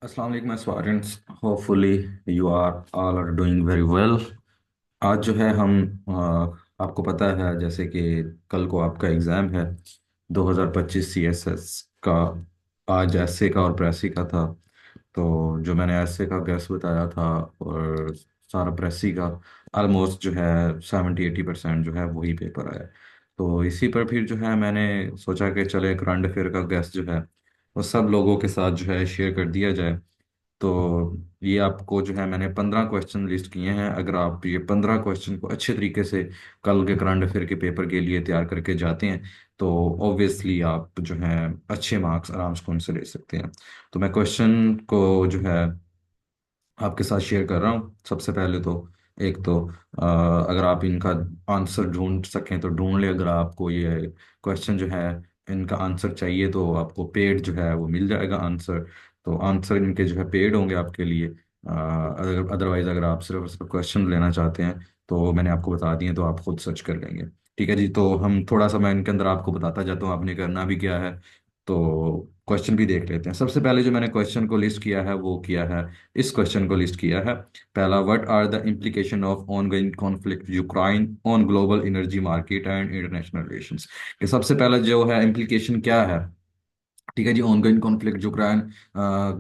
अस्सलाम वालेकुम my students. Hopefully you are are doing very well. आज जो है हम आपको पता है जैसे कि कल को आपका एग्ज़ाम है 2025 सीएसएस का। आज एसए का और प्रेसी का था। तो जो मैंने एसए का गैस बताया था और सारा प्रेसी का ऑलमोस्ट जो है 70-80% जो है वही पेपर आया। तो इसी पर फिर जो है मैंने सोचा कि चले करंट अफेयर का गैस जो है वो सब लोगों के साथ जो है शेयर कर दिया जाए। तो ये आपको जो है मैंने 15 क्वेश्चन लिस्ट किए हैं। अगर आप ये 15 क्वेश्चन को अच्छे तरीके से कल के करंट अफेयर के पेपर के लिए तैयार करके जाते हैं तो ऑब्वियसली आप जो है अच्छे मार्क्स आराम से उनसे ले सकते हैं। तो मैं क्वेश्चन को जो है आपके साथ शेयर कर रहा हूँ। सबसे पहले तो एक तो अगर आप इनका आंसर ढूंढ सकें तो ढूंढ ले। अगर आपको ये क्वेश्चन जो है इनका आंसर चाहिए तो आपको पेड जो है वो मिल जाएगा आंसर। तो आंसर इनके जो है पेड होंगे आपके लिए। अदरवाइज अगर आप सिर्फ सिर्फ क्वेश्चन लेना चाहते हैं तो मैंने आपको बता दिए तो आप खुद सर्च कर लेंगे। ठीक है जी। तो हम थोड़ा सा मैं इनके अंदर आपको बताता जाता हूँ आपने करना भी क्या है। तो क्वेश्चन भी देख लेते हैं। सबसे पहले जो मैंने क्वेश्चन को लिस्ट किया है वो किया है, इस क्वेश्चन को लिस्ट किया है। पहला, what are the implication of ongoing conflict Ukraine on global energy market and international relations. ये सबसे पहला जो है इम्प्लीकेशन क्या है। ठीक है जी। ऑनगोइंग कॉन्फ्लिक्ट यूक्रेन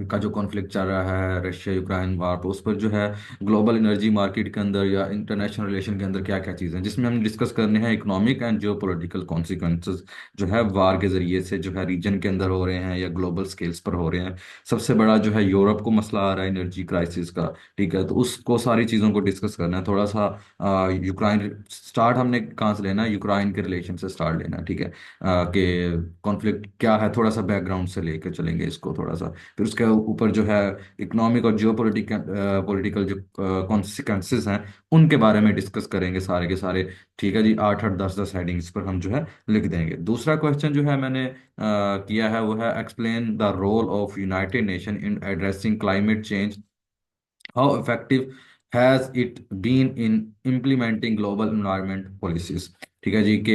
का जो कॉन्फ्लिक्ट चल रहा है रशिया यूक्रेन वार, तो उस पर जो है ग्लोबल एनर्जी मार्केट के अंदर या इंटरनेशनल रिलेशन के अंदर क्या क्या चीज़ें हैं जिसमें हम डिस्कस करने हैं economic and Jio political consequences जो है वार के जरिए से जो है रीजन के अंदर हो रहे हैं या ग्लोबल स्केल्स पर हो रहे हैं। सबसे बड़ा जो है यूरोप को मसला आ रहा है एनर्जी क्राइसिस का। ठीक है। तो उसको सारी चीज़ों को डिस्कस करना है थोड़ा सा। यूक्रेन स्टार्ट हमने कहाँ से लेना है, यूक्रेन के रिलेशन से स्टार्ट लेना है। ठीक है। कि कॉन्फ्लिक्ट क्या है थोड़ा सा बैकग्राउंड से लेकर चलेंगे इसको थोड़ा सा। फिर उसके ऊपर जो है इकोनॉमिक और जियो पॉलिटिकल पॉलिटिकल जो कॉन्सिक्वेंसेस हैं उनके बारे में डिस्कस करेंगे सारे के सारे। ठीक है जी। 8-8 10-10 हेडिंग्स पर हम जो है लिख देंगे। दूसरा क्वेश्चन जो है मैंने किया है वो है explain the role of United Nation in addressing climate change, how effective has it been in implementing global environment policies. ठीक है जी। कि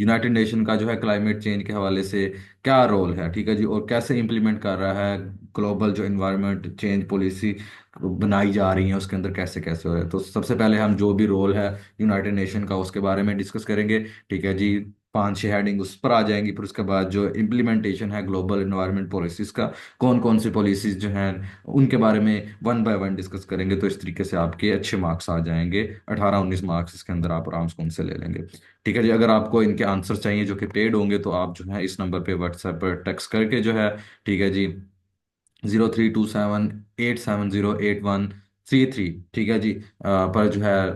यूनाइटेड नेशन का जो है क्लाइमेट चेंज के हवाले से क्या रोल है। ठीक है जी। और कैसे इम्प्लीमेंट कर रहा है ग्लोबल जो इन्वायरमेंट चेंज पॉलिसी बनाई जा रही है उसके अंदर कैसे कैसे हो रहा है। तो सबसे पहले हम जो भी रोल है यूनाइटेड नेशन का उसके बारे में डिस्कस करेंगे। ठीक है जी। 5-6 हेडिंग उस पर आ जाएंगी। फिर उसके बाद जो इम्प्लीमेंटेशन है ग्लोबल इन्वायरमेंट पॉलिसीज का, कौन कौन सी पॉलिसीज जो हैं उनके बारे में वन बाय वन डिस्कस करेंगे। तो इस तरीके से आपके अच्छे मार्क्स आ जाएंगे। 18-19 मार्क्स इसके अंदर आप आराम से उनसे ले लेंगे। ठीक है जी। अगर आपको इनके आंसर चाहिए जो कि पेड होंगे तो आप जो है इस नंबर पे व्हाट्सएप पर टेक्स्ट करके जो है, ठीक है जी, 0327870813, ठीक है जी, पर जो है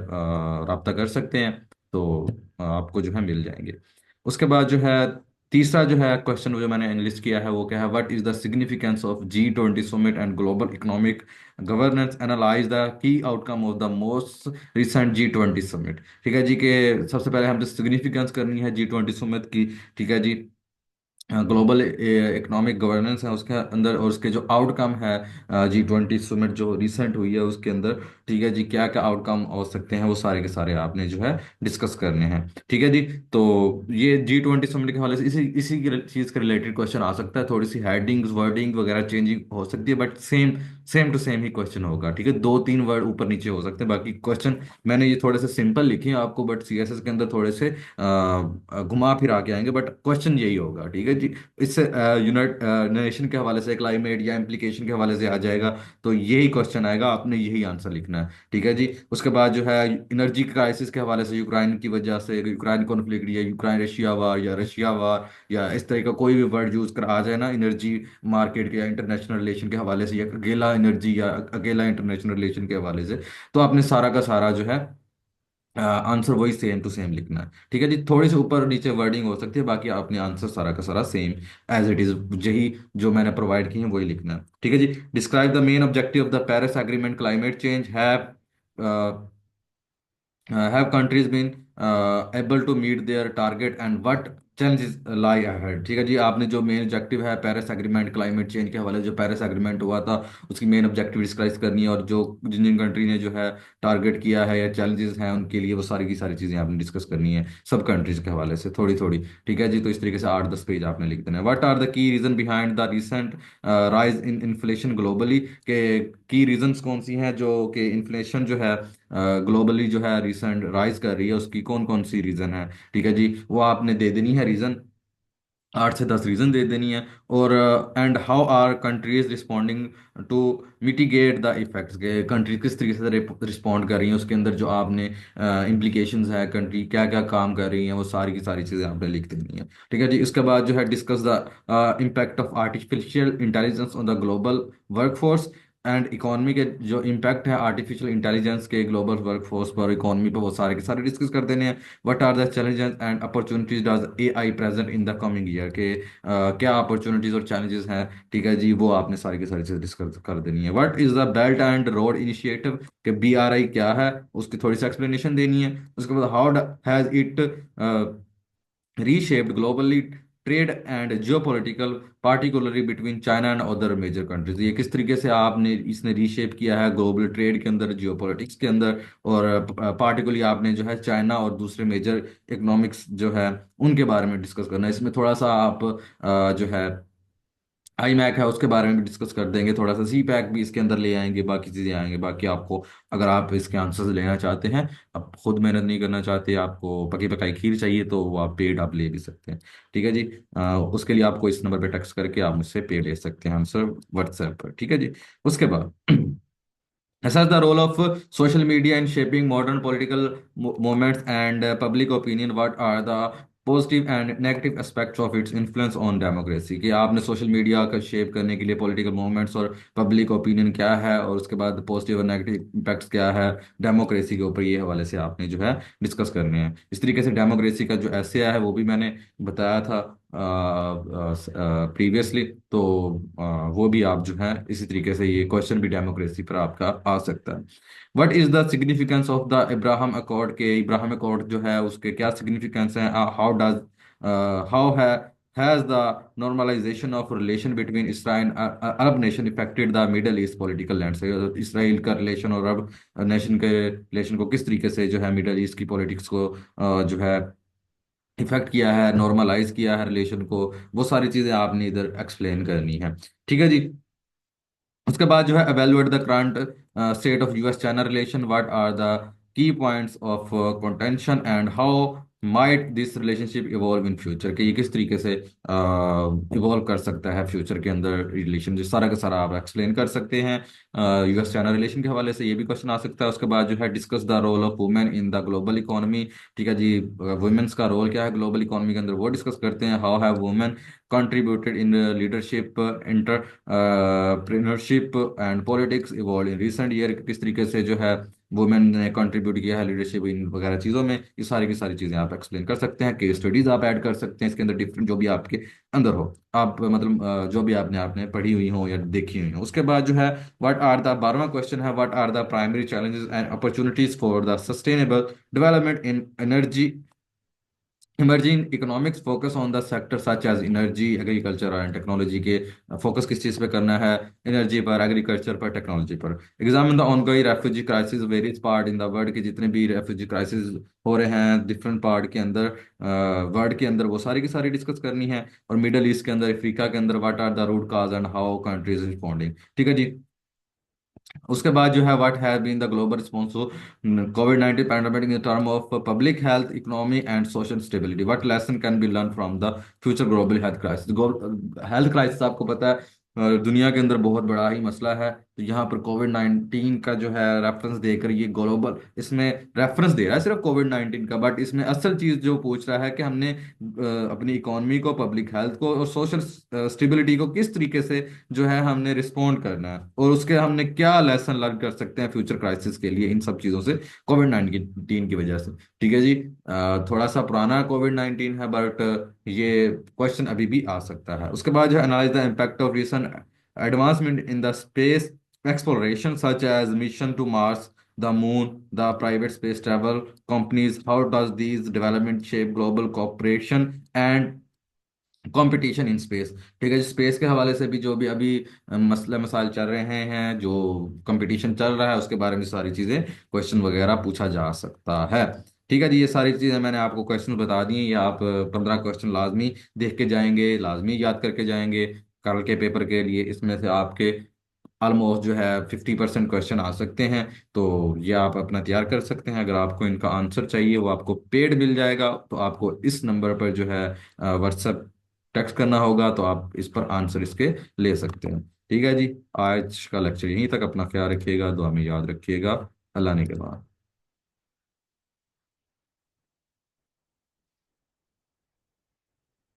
रब्ता कर सकते हैं। तो आपको जो है मिल जाएंगे। उसके बाद जो है तीसरा जो है क्वेश्चन जो मैंने एनालिस्ट किया है वो क्या है, what is the significance of G20 summit and global economic governance, analyse the key outcome of the most recent G20 summit. ठीक है जी। के सबसे पहले हमने सिग्निफिकेंस करनी है G20 समिट की। ठीक है जी। ग्लोबल इकोनॉमिक गवर्नेंस है उसके अंदर और उसके जो आउटकम है G20 समिट जो रिसेंट हुई है उसके अंदर। ठीक है जी। क्या क्या आउटकम हो सकते हैं वो सारे के सारे आपने जो है डिस्कस करने हैं। ठीक है जी। तो ये G20 समिट के हवाले से इसी इसी की चीज़ के रिलेटेड क्वेश्चन आ सकता है। थोड़ी सी हेडिंग्स वर्डिंग वगैरह चेंजिंग हो सकती है but same same to same ही क्वेश्चन होगा। ठीक है। 2-3 वर्ड ऊपर नीचे हो सकते हैं। बाकी क्वेश्चन मैंने ये थोड़े से सिंपल लिखे हैं आपको बट सीएसएस के अंदर थोड़े से घुमा फिरा के आएंगे बट क्वेश्चन यही होगा। ठीक है जी। इससे यूनाइट नेशन के हवाले से क्लाइमेट या इम्प्लीकेशन के हवाले से आ जाएगा। तो यही क्वेश्चन आएगा, आपने यही आंसर लिखना है। ठीक है जी। उसके बाद जो है एनर्जी क्राइसिस के हवाले से यूक्रेन की वजह से यूक्रेन कॉन्फ्लिक्ट या यूक्रेन रशिया वार या रशिया वार या इस तरह का कोई भी वर्ड यूज कर आ जाए ना एनर्जी मार्केट के या इंटरनेशनल रिलेशन के हवाले से या अकेला एनर्जी या अकेला इंटरनेशनल रिलेशन के हवाले से, तो आपने सारा का सारा जो है आंसर वही सेम टू सेम लिखना है। ठीक है जी। थोड़ी सी ऊपर नीचे वर्डिंग हो सकती है बाकी आपने आंसर सारा का सारा सेम एज इट इज यही जो मैंने प्रोवाइड की है वही लिखना है। ठीक है जी। Describe the main objective of the Paris agreement climate change have countries been able to meet their target and what challenges lie ahead. ठीक है जी, आपने जो मेन ऑब्जेक्टिव है पेरिस एग्रीमेंट क्लाइमेट चेंज के हवाले से, जो पेरिस एग्रीमेंट हुआ था, उसकी मेन ऑब्जेक्टिव डिस्कस करनी है, और जो जिन जिन कंट्री ने जो है टारगेट किया है या चैलेंजेस हैं उनके लिए, वो सारी की सारी चीज़ें आपने डिस्कस करनी है सब कंट्रीज के हवाले से थोड़ी थोड़ी। ठीक है जी, तो इस तरीके से 8-10 पेज आपने लिख देना है। What are the key reason behind the recent rise in inflation globally, के की रीजंस कौन सी हैं जो कि इन्फ्लेशन जो है ग्लोबली जो है रिसेंट राइज कर रही है, उसकी कौन कौन सी रीजन है। ठीक है जी, वो आपने दे देनी है रीजन, 8 से 10 रीजन दे देनी है। और and how are countries responding to mitigate the effects, के कंट्री किस तरीके से रिस्पॉन्ड कर रही हैं, उसके अंदर जो आपने इम्प्लीकेशंस है, कंट्री क्या क्या काम कर रही हैं, वो सारी की सारी चीज़ें आपने लिख देनी है। ठीक है जी, इसके बाद जो है discuss the impact of artificial intelligence on the global workforce and economy, के जो इम्पैक्ट है आर्टिफिशियल इंटेलिजेंस के ग्लोबल वर्कफोर्स पर, इकोनॉमी पर, वो सारे के सारे डिस्कस कर देने हैं। What are the challenges and opportunities does AI present in the coming year, के क्या अपॉर्चुनिटीज और चैलेंजेस हैं। ठीक है जी, वो आपने सारी की सारी चीज़ डिस्कस कर देनी है। What is the belt and road initiative, के BRI क्या है, उसकी थोड़ी सी एक्सप्लेनेशन देनी है। उसके बाद how has it reshaped globally trade and geopolitical, particularly between China and other major countries, ये किस तरीके से आपने इसने रीशेप किया है ग्लोबल ट्रेड के अंदर, जियोपॉलिटिक्स के अंदर, और पार्टिकुलरली आपने जो है चाइना और दूसरे मेजर इकोनॉमिक्स जो है उनके बारे में डिस्कस करना है। इसमें थोड़ा सा आप जो है आई मैक है उसके बारे में भी डिस्कस कर देंगे, थोड़ा सा CPAC भी इसके अंदर ले आएंगे, बाकी चीज़ें आएंगे। बाकी आपको, अगर आप इसके आंसर्स लेना चाहते हैं, आप खुद मेहनत नहीं करना चाहते, आपको पकी पकाई खीर चाहिए, तो वो आप पेड आप ले भी सकते हैं। ठीक है जी, उसके लिए आपको इस नंबर पे टेक्स्ट करके आप मुझसे पेड ले सकते हैं आंसर व्हाट्सएप पर। ठीक है जी, उसके बाद assess the role of social media in shaping modern political movements and public opinion. What are the positive and negative aspects of its influence on democracy, कि आपने सोशल मीडिया का शेप करने के लिए पॉलिटिकल मूवमेंट्स और public opinion क्या है, और उसके बाद पॉजिटिव और नेगेटिव इम्पैक्ट्स क्या है डेमोक्रेसी के ऊपर, ये हवाले से आपने जो है डिस्कस करने हैं। इस तरीके से डेमोक्रेसी का जो ऐसे है वो भी मैंने बताया था प्रीवियसली, तो वो भी आप जो है इसी तरीके से, ये क्वेश्चन भी डेमोक्रेसी पर आपका आ सकता है। What is the significance of the Ibrahim accord, के इब्राहिम अकॉर्ड जो है उसके क्या सिग्निफिकेंस हैं। हाउ डज हाउ है has the normalization of relation between Israel Arab nation affected the Middle East political landscape, Israel का रिलेशन और Arab nation के रिलेशन को किस तरीके से जो है मिडल ईस्ट की पॉलिटिक्स को जो है इफेक्ट किया है, नॉर्मलाइज किया है रिलेशन को, वो सारी चीजें आपने इधर एक्सप्लेन करनी है। ठीक है जी, उसके बाद जो है evaluate the current state of US China relation, what are the key points of contention and how might this relationship evolve in future, कि ये किस तरीके से इवॉल्व कर सकता है फ्यूचर के अंदर रिलेशन, जो सारा का सारा आप एक्सप्लेन कर सकते हैं। US चाइना रिलेशन के हवाले से ये भी क्वेश्चन आ सकता है। उसके बाद जो है discuss the role of women in the global economy. ठीक है जी, वुमेन्स का रोल क्या है ग्लोबल इकोनॉमी के अंदर, वो डिस्कस करते हैं। How have women contributed in leadership, entrepreneurship and politics evolve in recent year, किस तरीके से जो है वुमेन ने कंट्रीब्यूट किया है लीडरशिप इन वगैरह चीज़ों में, ये सारी की सारी चीज़ें आप एक्सप्लेन कर सकते हैं। केस स्टडीज आप ऐड कर सकते हैं इसके अंदर, डिफरेंट जो भी आपके अंदर हो, आप मतलब जो भी आपने आपने पढ़ी हुई हो या देखी हुई हो। उसके बाद जो है व्हाट आर द 12वां क्वेश्चन है, what are the primary challenges and opportunities for the sustainable development in energy emerging economics, focus on the sector such as energy, agriculture and technology, के फोकस किस चीज़ पे करना है, एनर्जी पर, agriculture पर, टेक्नोलॉजी पर। Examine the ongoing refugee crisis various part in the world, के जितने भी रेफ्यूजी क्राइसिस हो रहे हैं डिफरेंट पार्ट के अंदर वर्ल्ड के अंदर, वो सारी की सारी डिस्कस करनी है। और मिडल ईस्ट के अंदर, अफ्रीका के अंदर, what are the root cause and how countries responding. ठीक है जी, उसके बाद जो है what have been the global response to कोविड-19 pandemic in term of public health, economy and social stability, what lesson can be learn from the future global health crisis. Health crisis आपको पता है दुनिया के अंदर बहुत बड़ा ही मसला है, तो यहाँ पर कोविड-19 का जो है रेफरेंस देकर, ये ग्लोबल इसमें रेफरेंस दे रहा है सिर्फ कोविड-19 का, बट इसमें असल चीज जो पूछ रहा है कि हमने अपनी इकोनॉमी को, पब्लिक हेल्थ को और सोशल स्टेबिलिटी को किस तरीके से जो है हमने रिस्पॉन्ड करना है, और उसके हमने क्या लेसन लर्न कर सकते हैं फ्यूचर क्राइसिस के लिए इन सब चीज़ों से, कोविड-19 की वजह से। ठीक है जी, थोड़ा सा पुराना कोविड-19 है, बट ये क्वेश्चन अभी भी आ सकता है। उसके बाद जो है analyse the impact of recent advancement in the space exploration such as mission to Mars the moon, the private space travel companies, how does these development shape global cooperation and competition in space. ठीक है, space के हवाले से भी जो भी अभी मसले मसाइल चल रहे हैं, जो कंपटीशन चल रहा है, उसके बारे में सारी चीज़ें, क्वेश्चन वगैरह पूछा जा सकता है। ठीक है जी, ये सारी चीज़ें मैंने आपको क्वेश्चन बता दी हैं। ये आप 15 क्वेश्चन लाजमी देख के जाएंगे, लाजमी याद करके जाएंगे कल के पेपर के लिए। इसमें से आपके ऑलमोस्ट जो है 50% क्वेश्चन आ सकते हैं। तो ये आप अपना तैयार कर सकते हैं। अगर आपको इनका आंसर चाहिए, वो आपको पेड मिल जाएगा। तो आपको इस नंबर पर जो है व्हाट्सएप टेक्स्ट करना होगा, तो आप इस पर आंसर इसके ले सकते हैं। ठीक है जी, आज का लेक्चर यहीं तक। अपना ख्याल रखिएगा, दुआ में याद रखिएगा। अल्लाह ने के बाद।